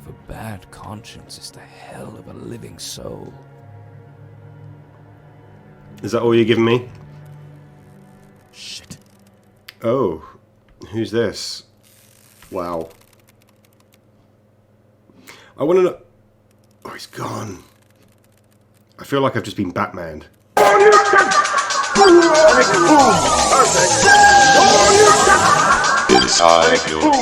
have a bad conscience is the hell of a living soul. Is that all you're giving me? Shit. Oh, who's this? Wow. I want to know... Oh, he's gone. I feel like I've just been Batmaned. Inside your...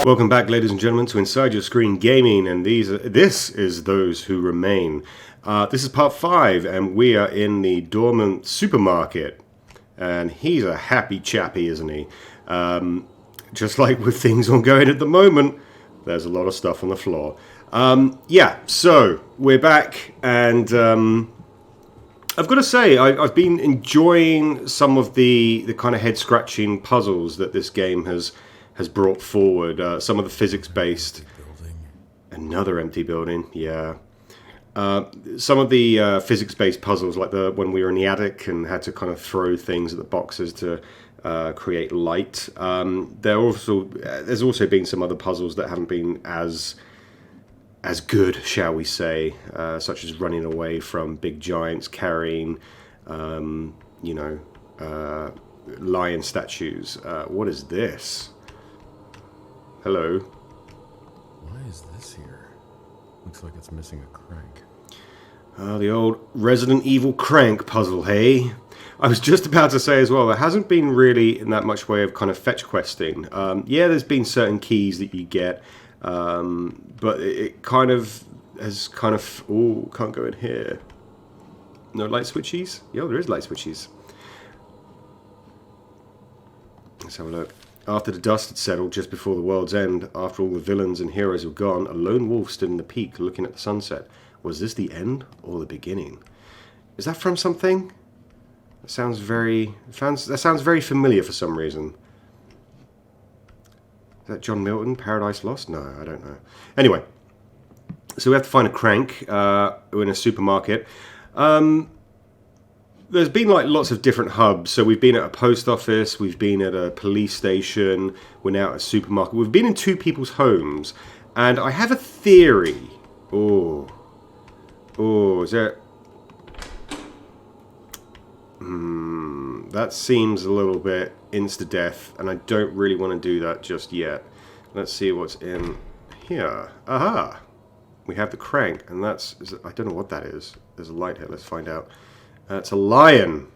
Welcome back, ladies and gentlemen, to Inside Your Screen Gaming, and this is Those Who Remain. This is part 5, and we are in the dormant supermarket. And he's a happy chappy, isn't he? Just like with things ongoing at the moment, there's a lot of stuff on the floor. Yeah, so we're back, and I've got to say, I've been enjoying some of the kind of head-scratching puzzles that this game has brought forward. Some of the physics-based... Another empty building, yeah. Some of the physics-based puzzles, like the when we were in the attic and had to kind of throw things at the boxes to create light. There's also been some other puzzles that haven't been as good, shall we say, such as running away from big giants, carrying, lion statues. What is this? Hello. Why is this here? Looks like it's missing a crank. The old Resident Evil crank puzzle, hey? I was just about to say as well, there hasn't been really in that much way of kind of fetch questing. Yeah, there's been certain keys that you get, but it kind of has kind of... Oh, can't go in here. No light switchies? Yeah, there is light switchies. Let's have a look. After the dust had settled just before the world's end, after all the villains and heroes were gone, a lone wolf stood in the peak looking at the sunset. Was this the end or the beginning? Is that from something? That sounds very familiar for some reason. Is that John Milton, Paradise Lost? No, I don't know. Anyway, so we have to find a crank. We're in a supermarket. There's been like lots of different hubs. So we've been at a post office, we've been at a police station, we're now at a supermarket. We've been in two people's homes, and I have a theory. Oh, is that... that seems a little bit insta-death, and I don't really want to do that just yet. Let's see what's in here. Aha! We have the crank, and I don't know what that is. There's a light here, let's find out. It's a lion.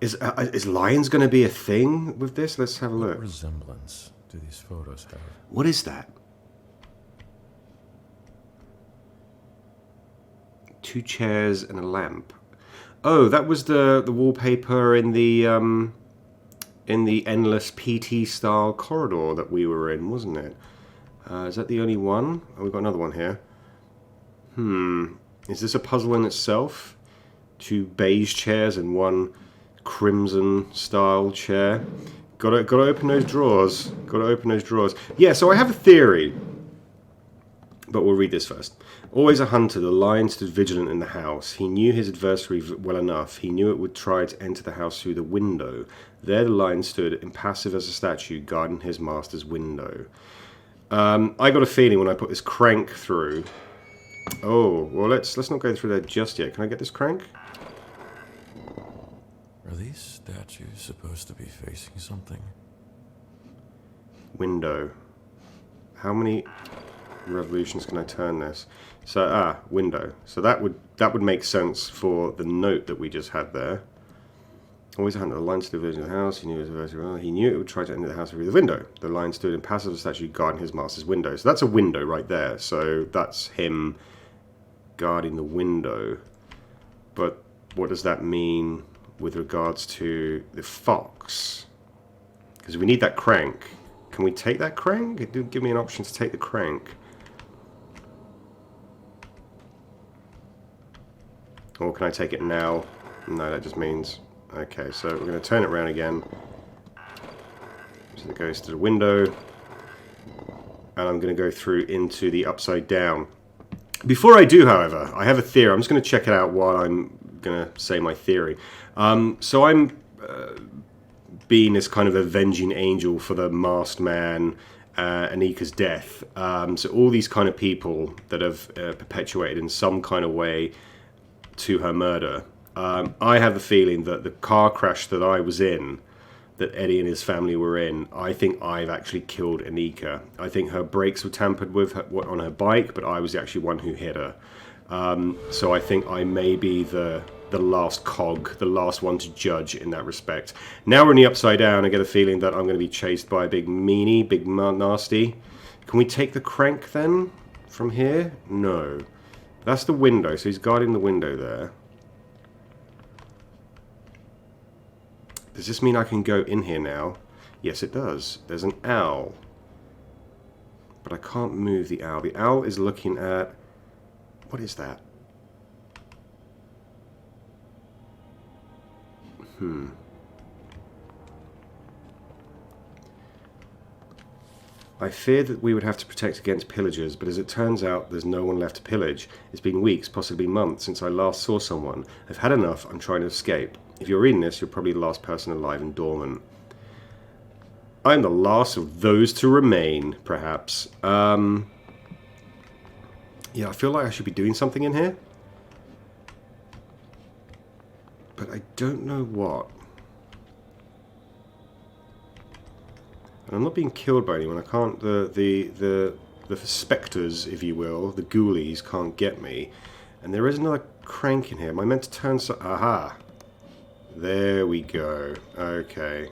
Is lions going to be a thing with this? Let's have a look. What resemblance do these photos have? What is that? Two chairs and a lamp. Oh, that was the wallpaper in the endless PT style corridor that we were in, wasn't it? Is that the only one? Oh, we've got another one here. Is this a puzzle in itself? Two beige chairs and one crimson style chair. Gotta open those drawers. Yeah, so I have a theory. But we'll read this first. Always a hunter, the lion stood vigilant in the house. He knew his adversary well enough. He knew it would try to enter the house through the window. There the lion stood, impassive as a statue, guarding his master's window. I got a feeling when I put this crank through... Oh, well, let's not go through there just yet. Can I get this crank? Are these statues supposed to be facing something? Window. How many revolutions can I turn this? So, window. So that would make sense for the note that we just had there. Always a hunter, the lion stood in the house. He knew his adversary well. He knew it would try to enter the house through the window. The lion stood impassive as a statue, guarding his master's window. So that's a window right there. So that's him guarding the window. But what does that mean with regards to the fox? Because we need that crank. Can we take that crank? It didn't give me an option to take the crank. Or can I take it now? No, that just means... Okay, so we're going to turn it around again. So it goes to the window. And I'm going to go through into the upside down. Before I do, however, I have a theory. I'm just going to check it out while I'm going to say my theory. So I'm being this kind of avenging angel for the masked man Anika's death. So all these kind of people that have perpetuated in some kind of way to her murder. I have the feeling that the car crash that I was in, that Eddie and his family were in, I think I've actually killed Anika. I think her brakes were tampered with on her bike, but I was actually one who hit her. So I think I may be the last cog, the last one to judge in that respect. Now we're in the Upside Down. I get a feeling that I'm going to be chased by a big meanie, big nasty. Can we take the crank then from here? No. That's the window, so he's guarding the window there. Does this mean I can go in here now? Yes, it does. There's an owl. But I can't move the owl. The owl is looking at... What is that? I feared that we would have to protect against pillagers, but as it turns out, there's no one left to pillage. It's been weeks, possibly months, since I last saw someone. I've had enough. I'm trying to escape. If you're reading this, you're probably the last person alive in Dormant. I'm the last of those to remain, perhaps. Yeah, I feel like I should be doing something in here. But I don't know what. And I'm not being killed by anyone. I can't... The spectres, if you will, the ghoulies can't get me. And there is another crank in here. Am I meant to turn so... Aha! There we go. Okay.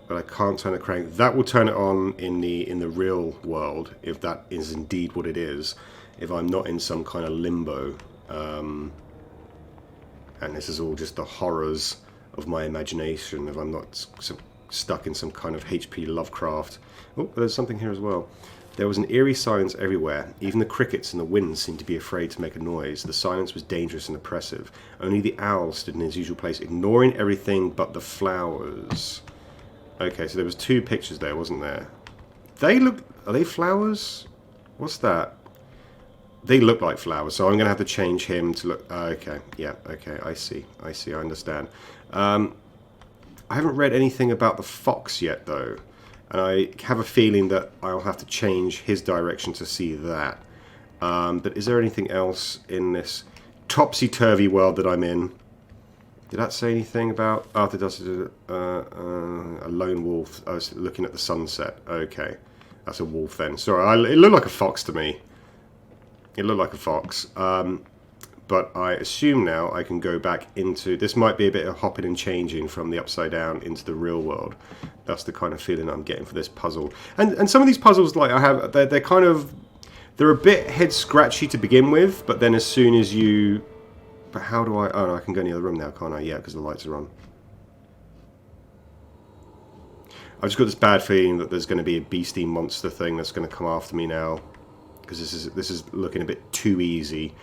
But I can't turn the crank. That will turn it on in the real world, if that is indeed what it is. If I'm not in some kind of limbo. And this is all just the horrors of my imagination. If I'm not stuck in some kind of H.P. Lovecraft. Oh, there's something here as well. There was an eerie silence everywhere. Even the crickets and the wind seemed to be afraid to make a noise. The silence was dangerous and oppressive. Only the owl stood in his usual place, ignoring everything but the flowers. Okay, so there was two pictures there, wasn't there? They look... Are they flowers? What's that? They look like flowers, so I'm going to have to change him to look... okay, yeah, okay, I see, I understand. I haven't read anything about the fox yet, though. And I have a feeling that I'll have to change his direction to see that. But is there anything else in this topsy-turvy world that I'm in? Did that say anything about... Arthur does a lone wolf. I was looking at the sunset. Okay. That's a wolf then. Sorry, it looked like a fox to me. It looked like a fox. But I assume now I can go back into... This might be a bit of hopping and changing from the Upside Down into the real world. That's the kind of feeling I'm getting for this puzzle. And some of these puzzles, like I have, they're kind of... They're a bit head-scratchy to begin with, but then as soon as you... But how do I... Oh, no, I can go in the other room now, can't I? Yeah, because the lights are on. I've just got this bad feeling that there's going to be a beastie monster thing that's going to come after me now. Because this is looking a bit too easy.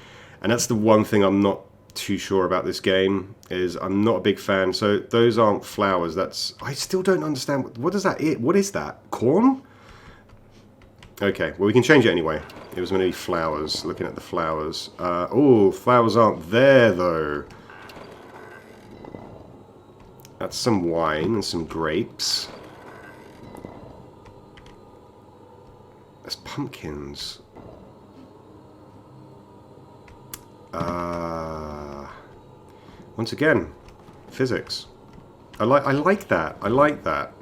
And that's the one thing I'm not too sure about this game, is I'm not a big fan. So those aren't flowers. That's... I still don't understand. What does that... What is that? Corn? Okay, well, we can change it anyway. It was going to be flowers. Looking at the flowers. Oh, flowers aren't there, though. That's some wine and some grapes. That's pumpkins. Once again, physics. I like that. I like that.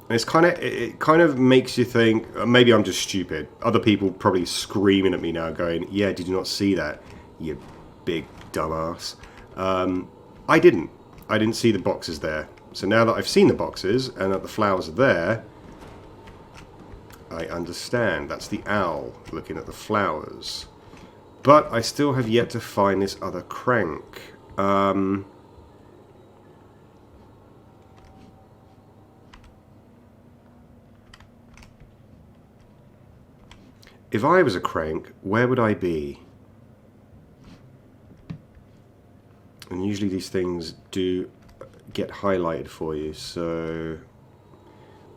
And it kind of makes you think, maybe I'm just stupid. Other people probably screaming at me now going, yeah, did you not see that, you big dumbass? I didn't see the boxes there. So now that I've seen the boxes and that the flowers are there, I understand. That's the owl looking at the flowers. But I still have yet to find this other crank. If I was a crank, where would I be? And usually these things do get highlighted for you, so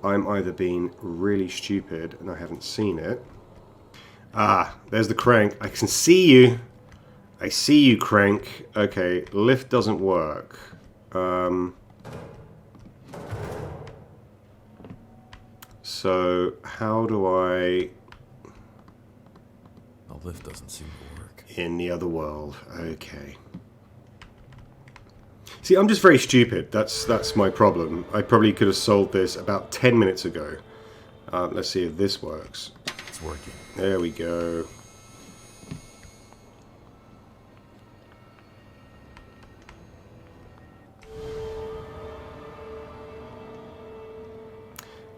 I'm either being really stupid and I haven't seen it. Ah, there's the crank. I can see you. I see you, crank. Okay, lift doesn't work. So, how do I... The lift doesn't seem to work. In the other world. Okay. See, I'm just very stupid. That's my problem. I probably could have solved this about 10 minutes ago. Let's see if this works. It's working. There we go.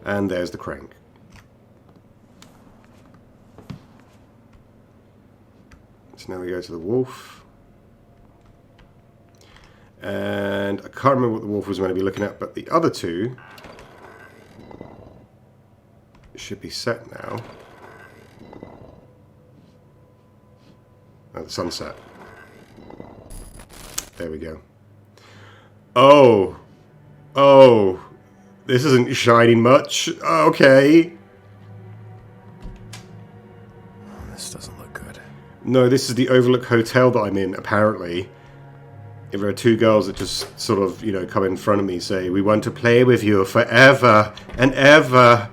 And there's the crank. So now we go to the wolf. And I can't remember what the wolf was meant to be looking at, but the other two should be set now. Oh, the sunset. There we go. Oh! Oh! This isn't shining much. Okay. This doesn't look good. No, this is the Overlook Hotel that I'm in, apparently. If there are two girls that just sort of, you know, come in front of me and say, we want to play with you forever and ever,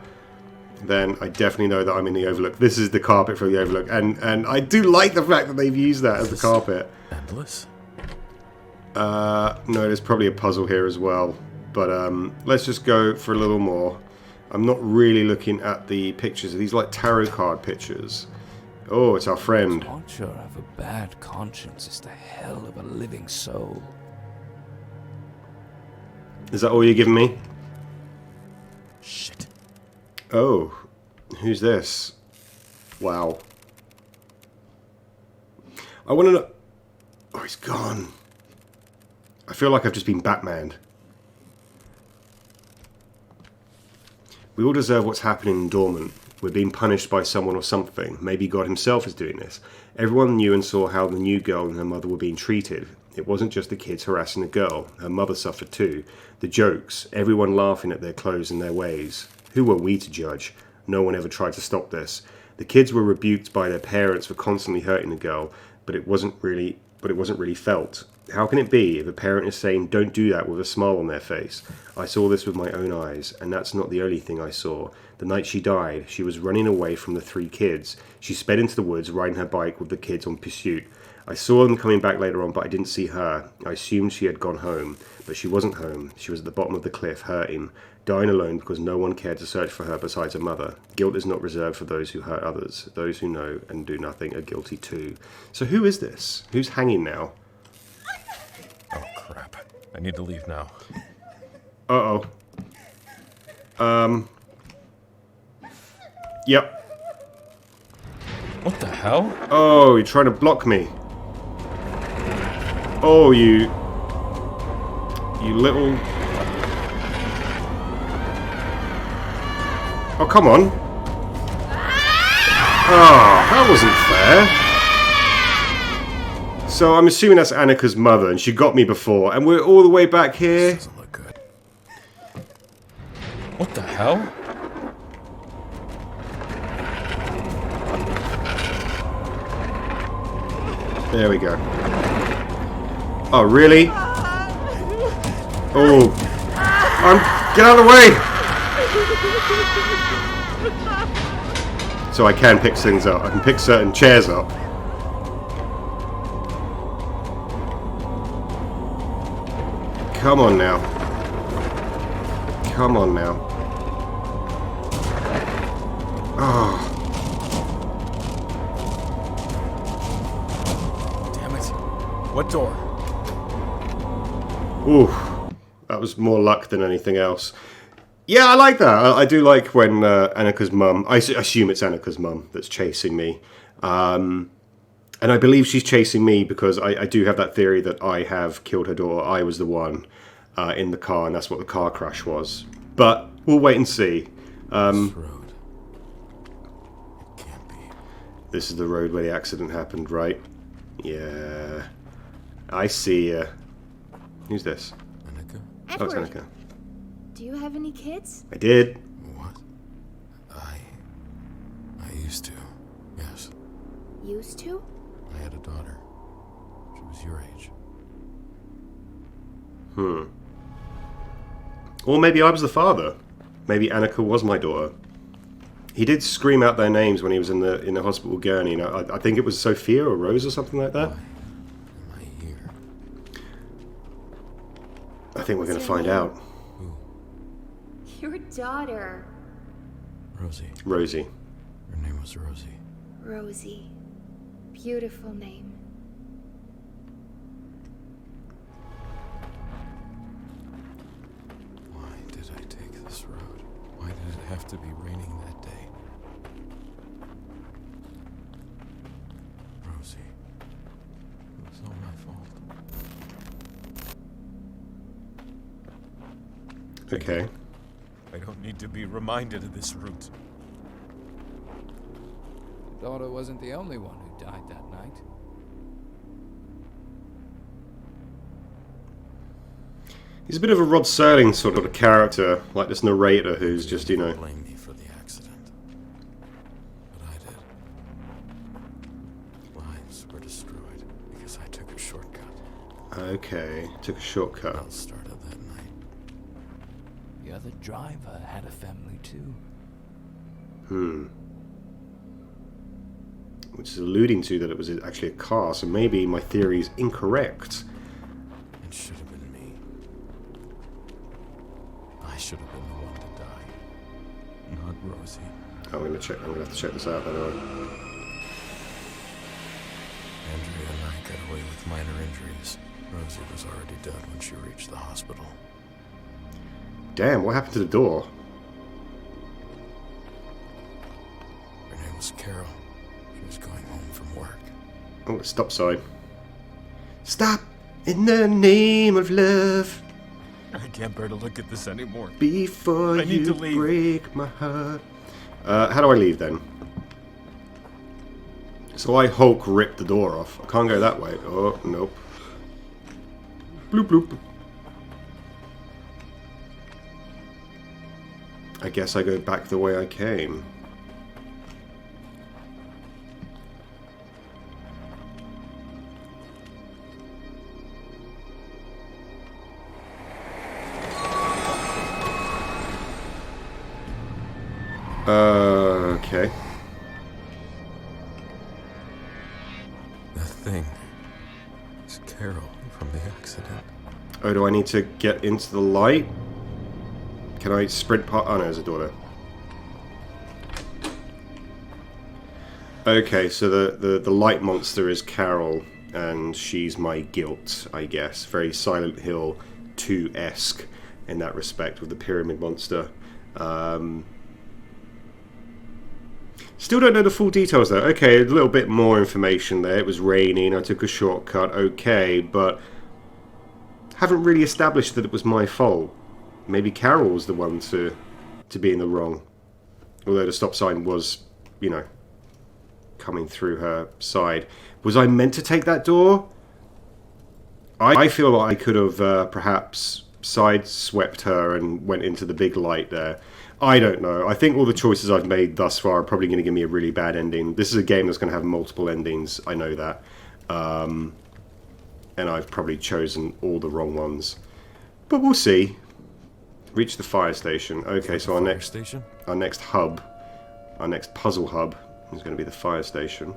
then I definitely know that I'm in the Overlook. This is the carpet for the Overlook. And I do like the fact that they've used that as the carpet. Endless? No, there's probably a puzzle here as well. But let's just go for a little more. I'm not really looking at the pictures. Are these like tarot card pictures? Oh, it's our friend. Torture of a bad conscience is the hell of a living soul. Is that all you're giving me? Shit. Oh, who's this? Wow. I want to know... Oh, he's gone. I feel like I've just been Batmaned. We all deserve what's happening in Dormant. We're being punished by someone or something. Maybe God himself is doing this. Everyone knew and saw how the new girl and her mother were being treated. It wasn't just the kids harassing the girl. Her mother suffered too. The jokes, everyone laughing at their clothes and their ways. Who were we to judge? No one ever tried to stop this. The kids were rebuked by their parents for constantly hurting the girl, but it wasn't really felt. How can it be if a parent is saying don't do that with a smile on their face? I saw this with my own eyes, and that's not the only thing I saw. The night she died, she was running away from the three kids. She sped into the woods, riding her bike with the kids on pursuit. I saw them coming back later on, but I didn't see her. I assumed she had gone home, but she wasn't home. She was at the bottom of the cliff, hurting, dying alone because no one cared to search for her besides her mother. Guilt is not reserved for those who hurt others. Those who know and do nothing are guilty too. So who is this? Who's hanging now? Oh, crap. I need to leave now. Uh-oh. Yep. What the hell? Oh, you're trying to block me. Oh, you little... Oh, come on. Oh, that wasn't fair. So I'm assuming that's Annika's mother, and she got me before, and we're all the way back here. This doesn't look good. What the hell? There we go. Oh, really? Oh. Get out of the way! So I can pick things up. I can pick certain chairs up. Come on now. Come on now. Oh. Damn it. What door? Ooh. That was more luck than anything else. Yeah, I like that. I do like when Annika's mum... I assume it's Annika's mum that's chasing me. And I believe she's chasing me because I do have that theory that I have killed her daughter. I was the one in the car, and that's what the car crash was. But we'll wait and see. This road. It can't be. This is the road where the accident happened, right? Yeah. I see ya. Who's this? Annika? Oh, it's Annika. Do you have any kids? I did. What? I used to. Yes. Used to? I had a daughter. She was your age. Or maybe I was the father. Maybe Annika was my daughter. He did scream out their names when he was in the hospital gurney. You know, I think it was Sophia or Rose or something like that. Why am I here? I think we're going to What's your find name? out. Your daughter, Rosie. Rosie. Her name was Rosie. Rosie. Beautiful name. Why did I take this road? Why did it have to be raining that day? Rosie. It was all my fault. Okay. I don't need to be reminded of this route. Daughter wasn't the only one who died that night. He's a bit of a Rod Serling sort of a character, like this narrator who's just, you know... Blame me for the accident. But I did. Lives were destroyed because I took a shortcut. Okay, took a shortcut. All started that night. The other driver had a family too. Which is alluding to that it was actually a car, so maybe my theory is incorrect. It should have been me. I should have been the one to die. Not Rosie. I'm gonna have to check this out, by the way. Andrea and I got away with minor injuries. Rosie was already dead when she reached the hospital. Damn, what happened to the door? Her name was Carol. She was going home from work. Oh, stop sign. Stop! In the name of love, I can't bear to look at this anymore. before I need you to leave. break my heart. How do I leave then? So I Hulk ripped the door off. I can't go that way. Oh, nope. Bloop bloop. I guess I go back the way I came. Okay. That thing is Carol from the accident. Oh, do I need to get into the light? Can I sprint past? Oh no, there's a door there. Okay, so the light monster is Carol, and she's my guilt, I guess. Very Silent Hill 2-esque in that respect with the pyramid monster. Still don't know the full details though. Okay, a little bit more information there. It was raining, I took a shortcut, okay, but haven't really established that it was my fault. Maybe Carol was the one to be in the wrong. Although the stop sign was, you know, coming through her side. Was I meant to take that door? I feel like I could have perhaps sideswept her and went into the big light there. I don't know. I think all the choices I've made thus far are probably going to give me a really bad ending. This is a game that's going to have multiple endings. I know that. And I've probably chosen all the wrong ones. But we'll see. Reach the fire station. Okay, so our next hub, our next puzzle hub is going to be the fire station.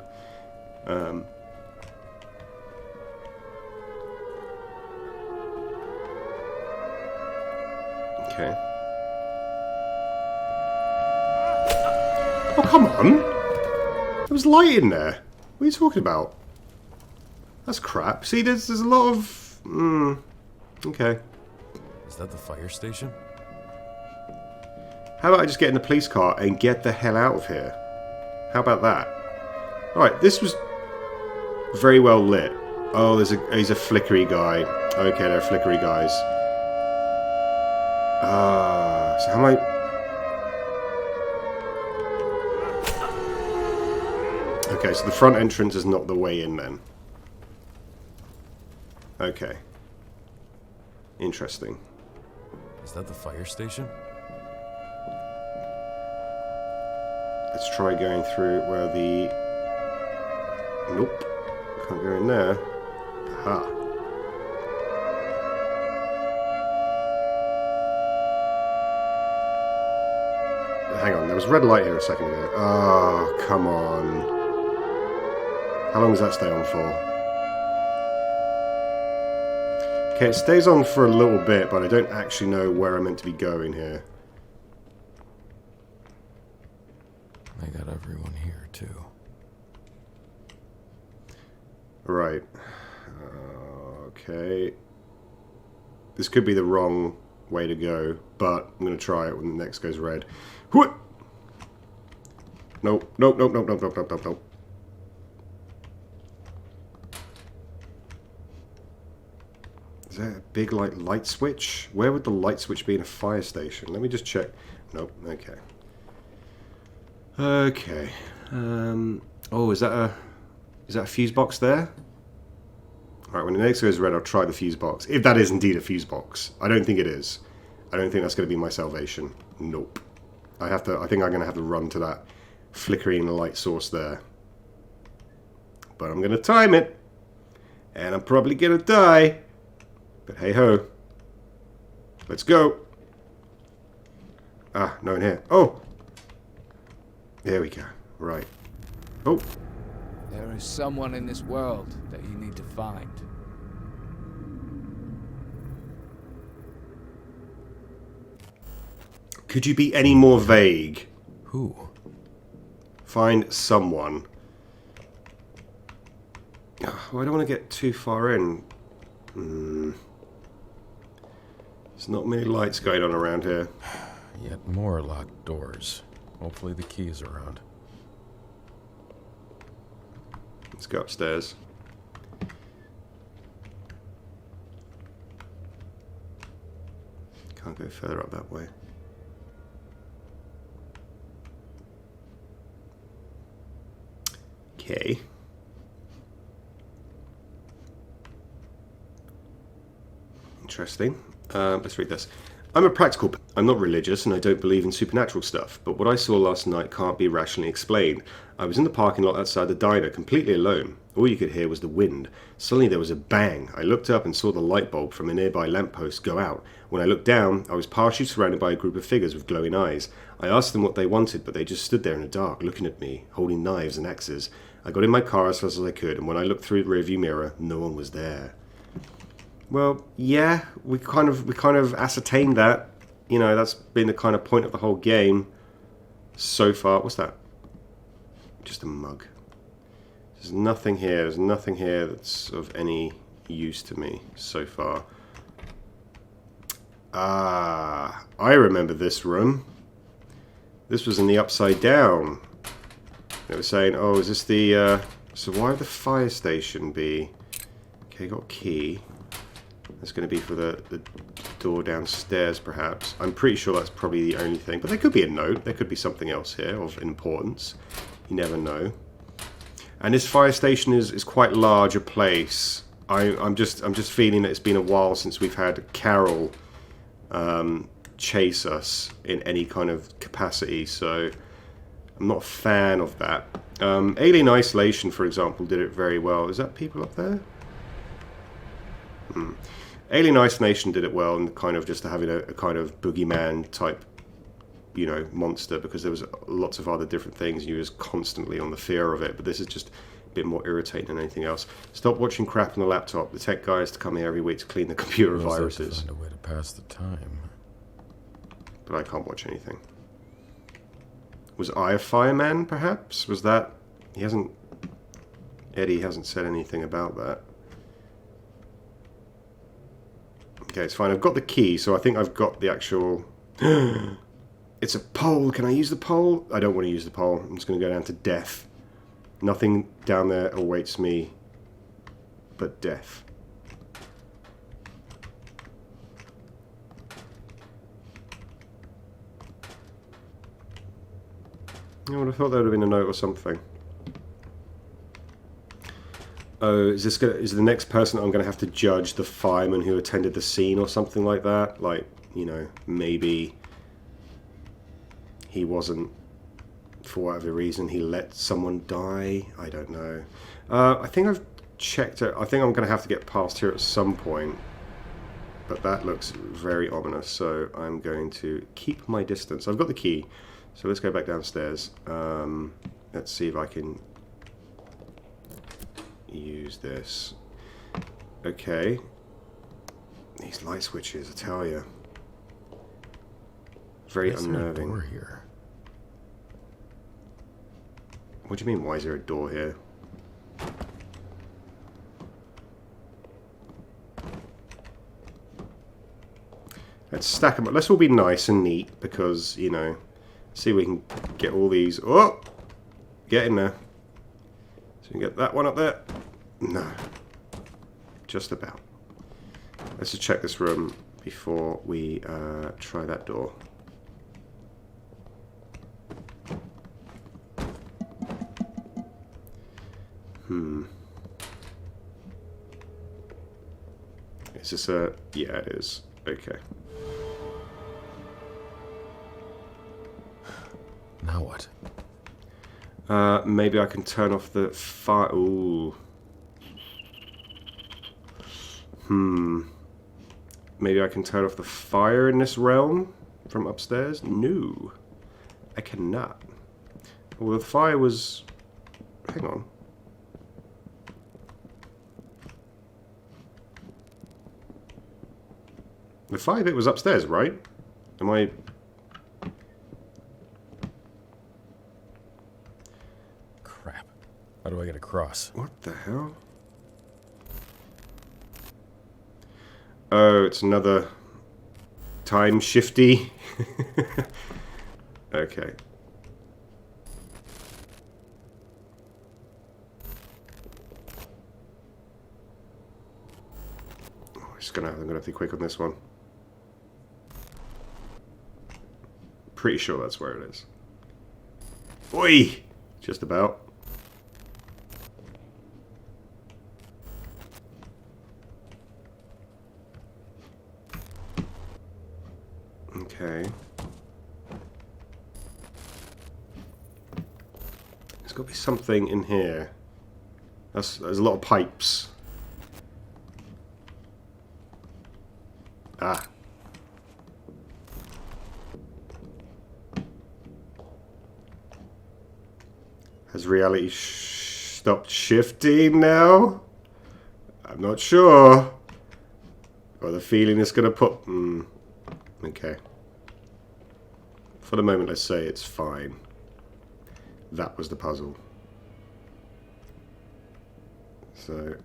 Okay. Oh, come on! There was light in there. What are you talking about? That's crap. See, there's a lot of... Okay. Is that the fire station? How about I just get in the police car and get the hell out of here? How about that? Alright, this was very well lit. Oh, he's a flickery guy. Okay, they're flickery guys. So how am I... Okay, so the front entrance is not the way in then. Okay. Interesting. Is that the fire station? Let's try going through where the... Nope. Can't go in there. Aha. hang on. There was red light here a second ago. Oh, come on. How long does that stay on for? Okay, it stays on for a little bit, but I don't actually know where I'm meant to be going here. I got everyone here, too. Right. Okay. This could be the wrong way to go, but I'm going to try it when the next goes red. Whoop! Nope, nope, nope, nope, nope, nope, nope, nope, nope. Is there a big light switch? Where would the light switch be in a fire station? Let me just check. Nope, okay. Okay. Oh, is that a fuse box there? Alright, when the next goes red, I'll try the fuse box. If that is indeed a fuse box. I don't think it is. I don't think that's going to be my salvation. Nope. I think I'm going to have to run to that flickering light source there. But I'm going to time it. And I'm probably going to die. But hey ho. Let's go. Ah, no in here. Oh! There we go. Right. Oh. There is someone in this world that you need to find. Could you be any more vague? Who? Find someone. Oh, I don't want to get too far in. There's not many lights going on around here. Yet more locked doors. Hopefully the key is around. Let's go upstairs. Can't go further up that way. Okay. Interesting. Let's read this. I'm a practical. I'm not religious and I don't believe in supernatural stuff, but what I saw last night can't be rationally explained. I was in the parking lot outside the diner, completely alone. All you could hear was the wind. Suddenly there was a bang. I looked up and saw the light bulb from a nearby lamppost go out. When I looked down, I was partially surrounded by a group of figures with glowing eyes. I asked them what they wanted, but they just stood there in the dark, looking at me, holding knives and axes. I got in my car as fast as I could, and when I looked through the rearview mirror, no one was there. Well, yeah, we kind of ascertained that. You know, that's been the kind of point of the whole game so far. What's that? Just a mug. There's nothing here. There's nothing here that's of any use to me so far. Ah, I remember this room. This was in the Upside Down. They were saying, oh, is this the... So why would the fire station be... Okay, got a key. That's going to be for the door downstairs, perhaps. I'm pretty sure that's probably the only thing. But there could be a note. There could be something else here of importance. You never know. And this fire station is quite large a place. I'm just feeling that it's been a while since we've had Carol chase us in any kind of capacity. So I'm not a fan of that. Alien Isolation, for example, did it very well. Is that people up there? Alien Isolation did it well, and kind of just having a kind of boogeyman type, you know, monster, because there was lots of other different things. You was constantly on the fear of it, but this is just a bit more irritating than anything else. Stop watching crap on the laptop. The tech guy has to come here every week to clean the computer of viruses. Find a way to pass the time. But I can't watch anything. Was I a fireman, perhaps? Was that... Eddie hasn't said anything about that. Okay, it's fine. I've got the key, so I think I've got the actual... It's a pole. Can I use the pole? I don't want to use the pole. I'm just going to go down to death. Nothing down there awaits me but death. I would have thought there would have been a note or something. Oh, is the next person I'm going to have to judge the fireman who attended the scene or something like that? Like, you know, maybe he wasn't, for whatever reason, he let someone die. I don't know. I think I've checked it. I think I'm going to have to get past here at some point. But that looks very ominous, so I'm going to keep my distance. I've got the key, So let's go back downstairs. Let's see if I can use this. Okay. These light switches, I tell you. Very unnerving. Door here. What do you mean, why is there a door here? Let's stack them up. Let's all be nice and neat because, you know, see if we can get all these. Oh! Get in there. So we can get that one up there. No. Just about. Let's just check this room before we try that door. Is this a... yeah, it is. Okay. Now what? Maybe I can turn off the fire. Ooh. Maybe I can turn off the fire in this realm from upstairs? No. I cannot. Well, the fire was... hang on. The fire bit was upstairs, right? Am I... Crap. How do I get across? what the hell? Oh, it's another time shifty. Okay. Oh, I'm gonna have to be quick on this one. Pretty sure that's where it is. Oi! Just about. Okay. There's got to be something in here. There's a lot of pipes. Ah. Has reality stopped shifting now? I'm not sure. Got the feeling it's going to put... Okay. For the moment, let's say it's fine. That was the puzzle. So...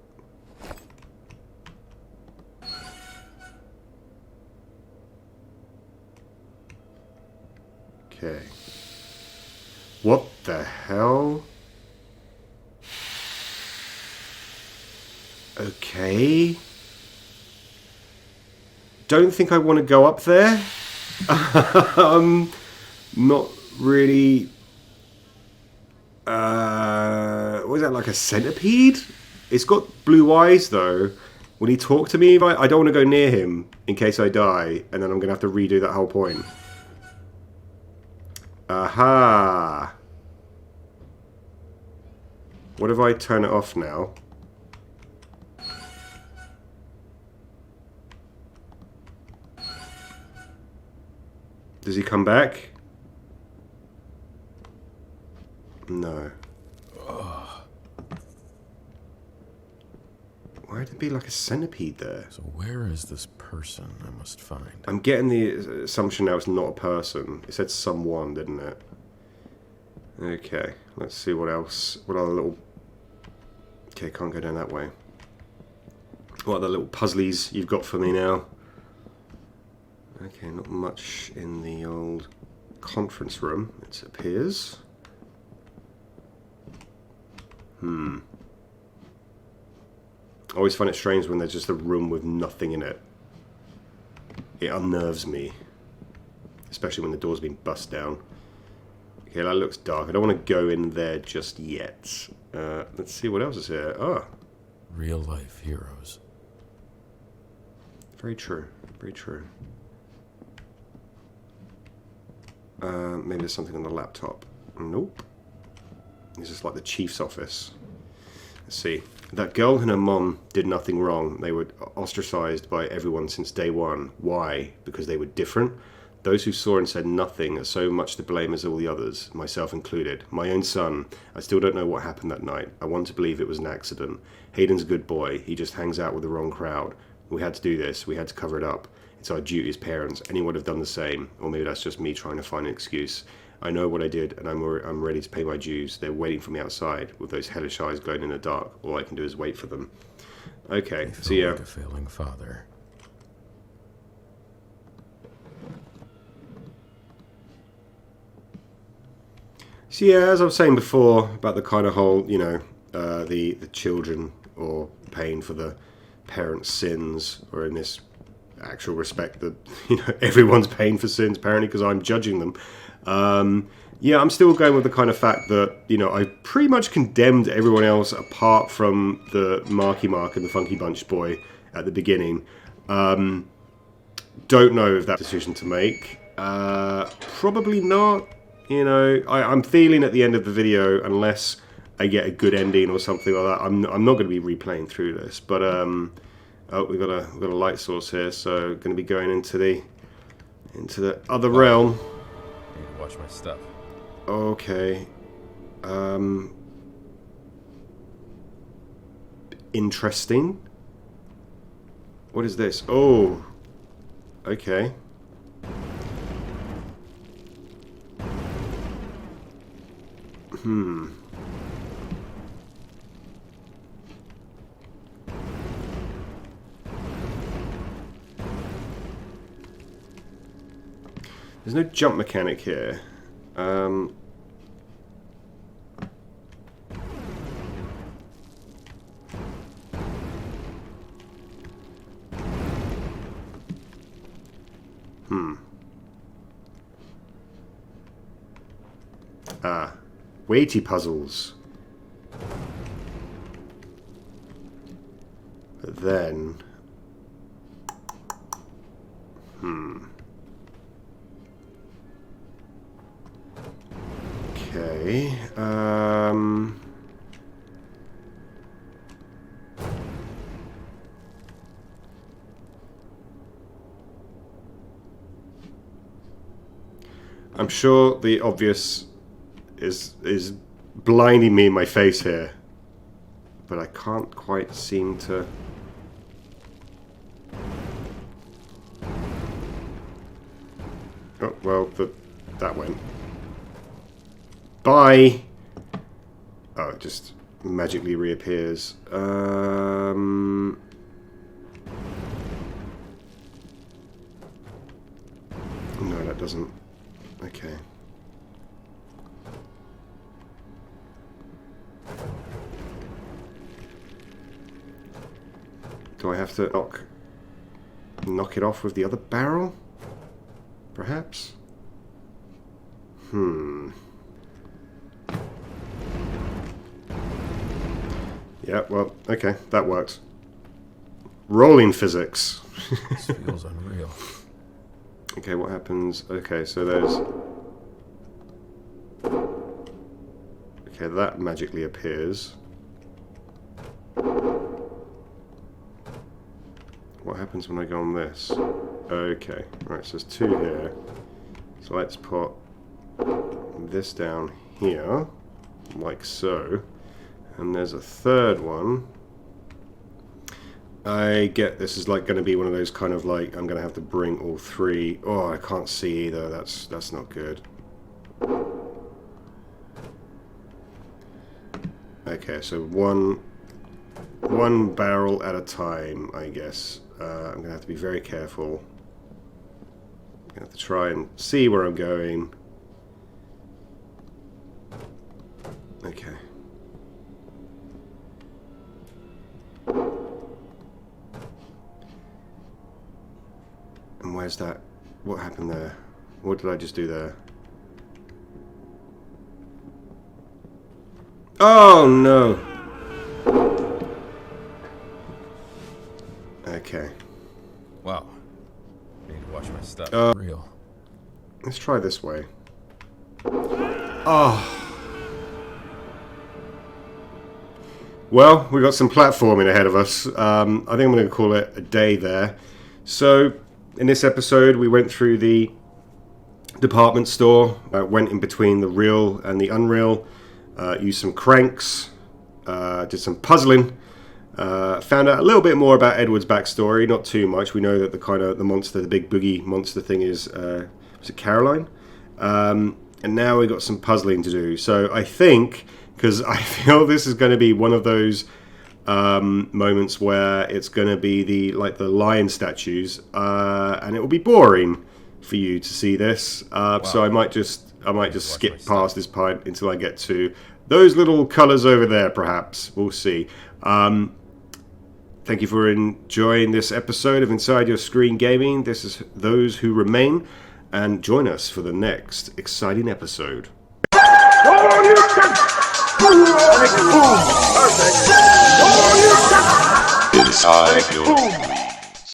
okay. What the hell? Okay. Don't think I want to go up there. Not really. Was that like a centipede? It's got blue eyes though. Will he talk to me? I don't want to go near him in case I die, and then I'm gonna have to redo that whole point. Aha! What if I turn it off now? Does he come back? No. Why'd there be like a centipede there? So where is this person I must find? I'm getting the assumption now it's not a person. It said someone, didn't it? Okay, let's see what else. What other little... okay, can't go down that way. What other little puzzlies you've got for me now? Okay, not much in the old conference room, it appears. I always find it strange when there's just a room with nothing in it. It unnerves me. Especially when the door's been bust down. Okay, that looks dark. I don't want to go in there just yet. Let's see what else is here. Ah. Real life heroes. Very true. Very true. Maybe there's something on the laptop. Nope. This is like the chief's office. Let's see. That girl and her mom did nothing wrong. They were ostracized by everyone since day one. Why? Because they were different? Those who saw and said nothing are so much to blame as all the others, myself included. My own son. I still don't know what happened that night. I want to believe it was an accident. Hayden's a good boy. He just hangs out with the wrong crowd. We had to do this. We had to cover it up. It's our duty as parents. Anyone would have done the same. Or maybe that's just me trying to find an excuse. I know what I did, and I'm ready to pay my dues. They're waiting for me outside, with those hellish eyes glowing in the dark. All I can do is wait for them. Okay, so yeah. Like a failing father. So yeah, as I was saying before, about the kind of whole, you know, the children or paying for the parents' sins, or in this actual respect that, you know, everyone's paying for sins apparently because I'm judging them. Yeah, I'm still going with the kind of fact that, you know, I pretty much condemned everyone else apart from the Marky Mark and the Funky Bunch boy at the beginning. Don't know if that decision to make. Probably not. You know, I'm feeling at the end of the video, unless I get a good ending or something like that, I'm not going to be replaying through this. But oh, we've got a light source here, so going to be going into the other realm. I need to watch my stuff. Okay. Interesting. What is this? Oh. Okay. There's no jump mechanic here. Weighty puzzles. But then... Okay, I'm sure the obvious is blinding me in my face here, but I can't quite seem to... Oh, well, that went. Bye! Oh, it just magically reappears. No, that doesn't. Okay. Do I have to knock it off with the other barrel? Perhaps? Yeah, well, okay, that works. Rolling physics. This feels unreal. Okay, what happens? Okay, so there's... Okay, that magically appears. What happens when I go on this? Okay, right, so there's two here. So let's put this down here, like so. And there's a third one. I get this is like going to be one of those kind of like, I'm going to have to bring all three. Oh, I can't see either. That's not good. Okay, so one barrel at a time, I guess. I'm going to have to be very careful. I'm going to have to try and see where I'm going. Okay. And where's that? What happened there? What did I just do there? Oh no! Okay. Wow. I need to watch my stuff. Real. Let's try this way. Oh. Well, we've got some platforming ahead of us. I think I'm going to call it a day there. So, in this episode, we went through the department store. Went in between the real and the unreal. Used some cranks. Did some puzzling. Found out a little bit more about Edward's backstory. Not too much. We know that the monster, the big boogie monster thing is it Caroline? And now we've got some puzzling to do. So I think, because I feel this is going to be one of those moments where it's going to be the lion statues, and it will be boring for you to see this. So I might just skip past this part until I get to those little colours over there. Perhaps we'll see. Thank you for enjoying this episode of Inside Your Screen Gaming. This is Those Who Remain, and join us for the next exciting episode. Inside Your Screen.